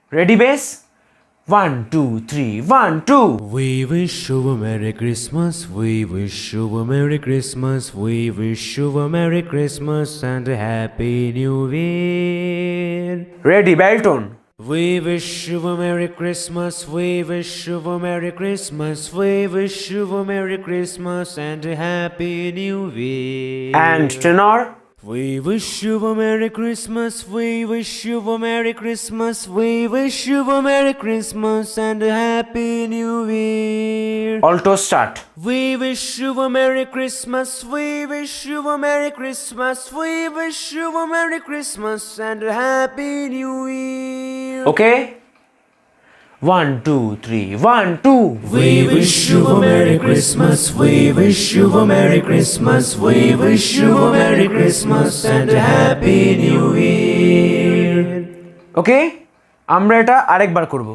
Ready, bass? 1, 2, 3, 1, 2. We wish you a Merry Christmas, we wish you a Merry Christmas, we wish you a Merry Christmas and a Happy New Year. Ready, baritone. We wish you a Merry Christmas, we wish you a Merry Christmas, we wish you a Merry Christmas and a Happy New Year. And tenor. We wish you a Merry Christmas, we wish you a Merry Christmas, we wish you a Merry Christmas and a Happy New Year. Alto start. We wish you a Merry Christmas, we wish you a Merry Christmas, we wish you a Merry Christmas and a Happy New Year. Okay? 1, 2, 3, 1, 2. We wish you a Merry Christmas, we wish you a Merry Christmas, we wish you a Merry Christmas and a Happy New Year. Okay? আমরা এটা আরেকবার করব.